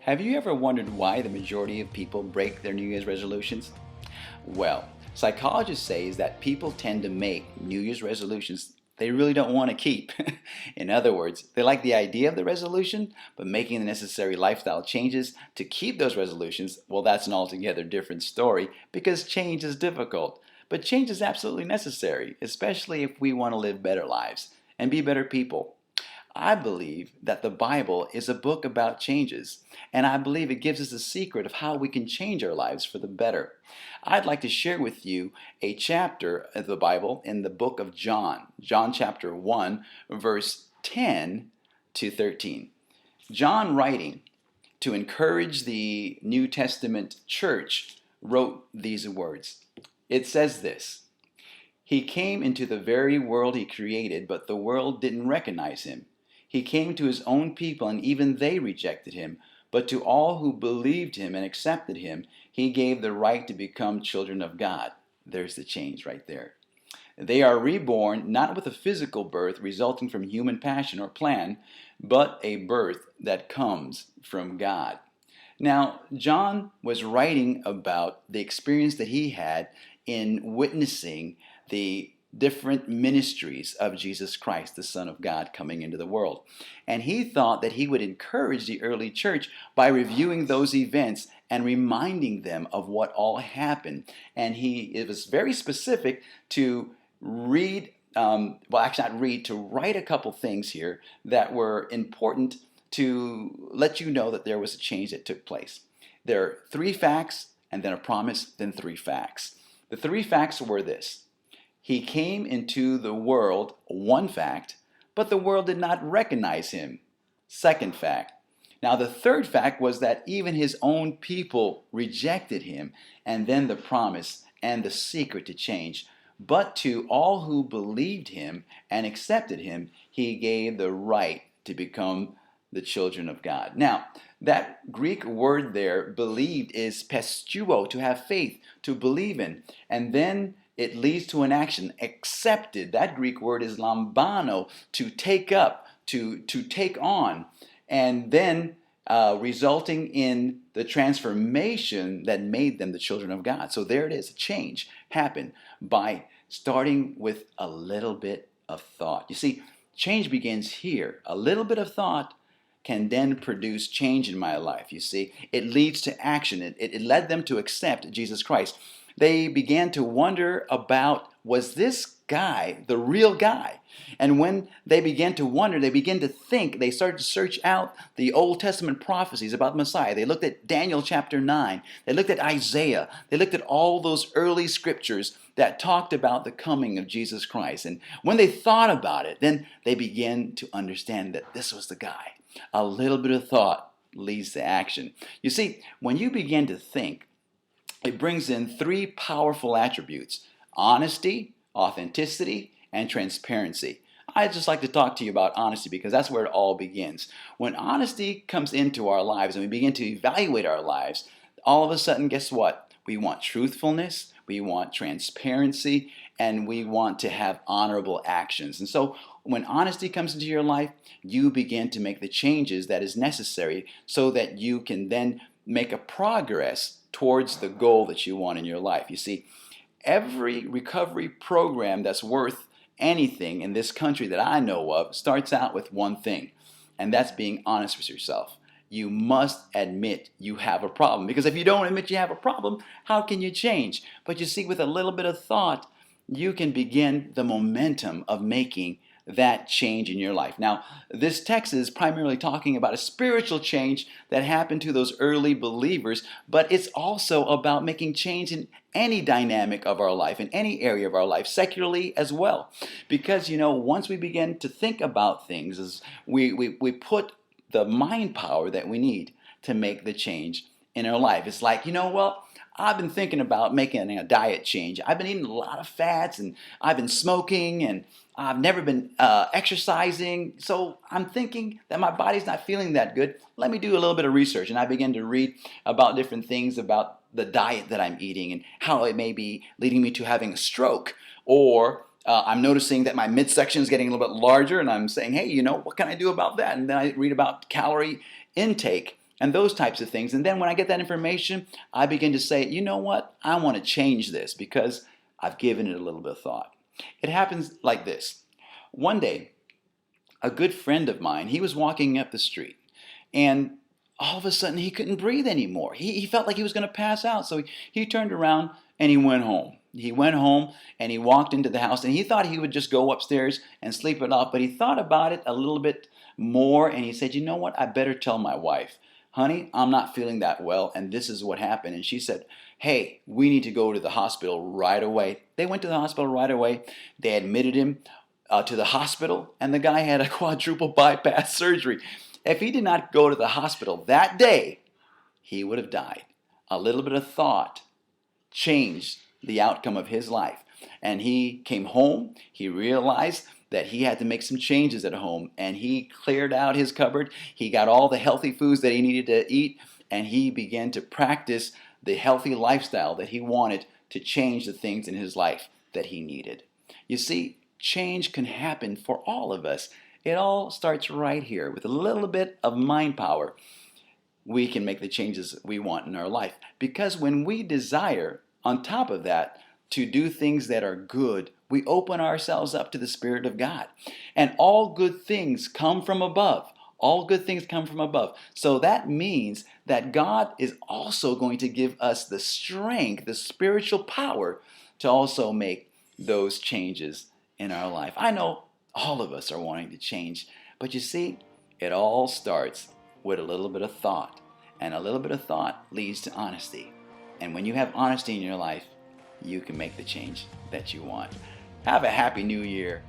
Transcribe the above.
Have you ever wondered why the majority of people break their New Year's resolutions? Well, psychologists say is that people tend to make New Year's resolutions they really don't want to keep. In other words, they like the idea of the resolution, but making the necessary lifestyle changes to keep those resolutions, well, that's an altogether different story because change is difficult. But change is absolutely necessary, especially if we want to live better lives and be better people. I believe that the Bible is a book about changes, and I believe it gives us a secret of how we can change our lives for the better. I'd like to share with you a chapter of the Bible in the book of John, John chapter 1, verse 10 to 13. John, writing to encourage the New Testament church, wrote these words. It says this: He came into the very world he created, but the world didn't recognize him. He came to his own people, and even they rejected him. But to all who believed him and accepted him, he gave the right to become children of God. There's the change right there. They are reborn not with a physical birth resulting from human passion or plan, but a birth that comes from God. Now, John was writing about the experience that he had in witnessing the different ministries of Jesus Christ, the Son of God, coming into the world. And he thought that he would encourage the early church by reviewing those events and reminding them of what all happened. And it was very specific to to write a couple things here that were important to let you know that there was a change that took place. There are three facts, and then a promise, then three facts. The three facts were this: He came into the world, one fact, but the world did not recognize him. Second fact. Now the third fact was that even his own people rejected him, and then the promise and the secret to change. But to all who believed him and accepted him, he gave the right to become the children of God. Now, that Greek word there, believed, is pistuo, to have faith, to believe in. And then it leads to an action, accepted. That Greek word is lambano, to take up, to take on. And then resulting in the transformation that made them the children of God. So there it is. A change happened by starting with a little bit of thought. You see, change begins here. A little bit of thought can then produce change in my life. You see, it leads to action. It led them to accept Jesus Christ. They began to wonder about, was this guy the real guy? And when they began to wonder, they began to think, they started to search out the Old Testament prophecies about Messiah. They looked at Daniel chapter 9. They looked at Isaiah. They looked at all those early scriptures that talked about the coming of Jesus Christ. And when they thought about it, then they began to understand that this was the guy. A little bit of thought leads to action. You see, when you begin to think, it brings in three powerful attributes: honesty, authenticity, and transparency. I'd just like to talk to you about honesty because that's where it all begins. When honesty comes into our lives and we begin to evaluate our lives, all of a sudden, guess what? We want truthfulness, we want transparency, and we want to have honorable actions. And so when honesty comes into your life, you begin to make the changes that is necessary so that you can then make a progress towards the goal that you want in your life. You see, every recovery program that's worth anything in this country that I know of starts out with one thing, and that's being honest with yourself. You must admit you have a problem, because if you don't admit you have a problem, how can you change? But you see, with a little bit of thought, you can begin the momentum of making that change in your life. Now, this text is primarily talking about a spiritual change that happened to those early believers, but it's also about making change in any dynamic of our life, in any area of our life, secularly as well. Because, once we begin to think about things, as we put the mind power that we need to make the change in our life. It's like, I've been thinking about making a diet change. I've been eating a lot of fats, and I've been smoking, and I've never been exercising. So I'm thinking that my body's not feeling that good. Let me do a little bit of research. And I began to read about different things about the diet that I'm eating and how it may be leading me to having a stroke. Or I'm noticing that my midsection is getting a little bit larger, and I'm saying, hey, what can I do about that? And then I read about calorie intake and those types of things. And then when I get that information, I begin to say, you know what? I want to change this because I've given it a little bit of thought. It happens like this. One day, a good friend of mine, he was walking up the street, and all of a sudden he couldn't breathe anymore. He felt like he was going to pass out. So he turned around and he went home. He went home and he walked into the house, and he thought he would just go upstairs and sleep it off, but he thought about it a little bit more, and he said, you know what? I better tell my wife. Honey, I'm not feeling that well, and this is what happened. And she said, hey, we need to go to the hospital right away. They went to the hospital right away. They admitted him to the hospital, and the guy had a quadruple bypass surgery. If he did not go to the hospital that day, he would have died. A little bit of thought changed the outcome of his life. And he came home, he realized that he had to make some changes at home, and he cleared out his cupboard. He got all the healthy foods that he needed to eat, and he began to practice the healthy lifestyle that he wanted to change the things in his life that he needed. You see, change can happen for all of us. It all starts right here with a little bit of mind power. We can make the changes we want in our life, because when we desire, on top of that, to do things that are good, we open ourselves up to the Spirit of God. And all good things come from above. All good things come from above. So that means that God is also going to give us the strength, the spiritual power to also make those changes in our life. I know all of us are wanting to change, but you see, it all starts with a little bit of thought. And a little bit of thought leads to honesty. And when you have honesty in your life, you can make the change that you want. Have a happy new year.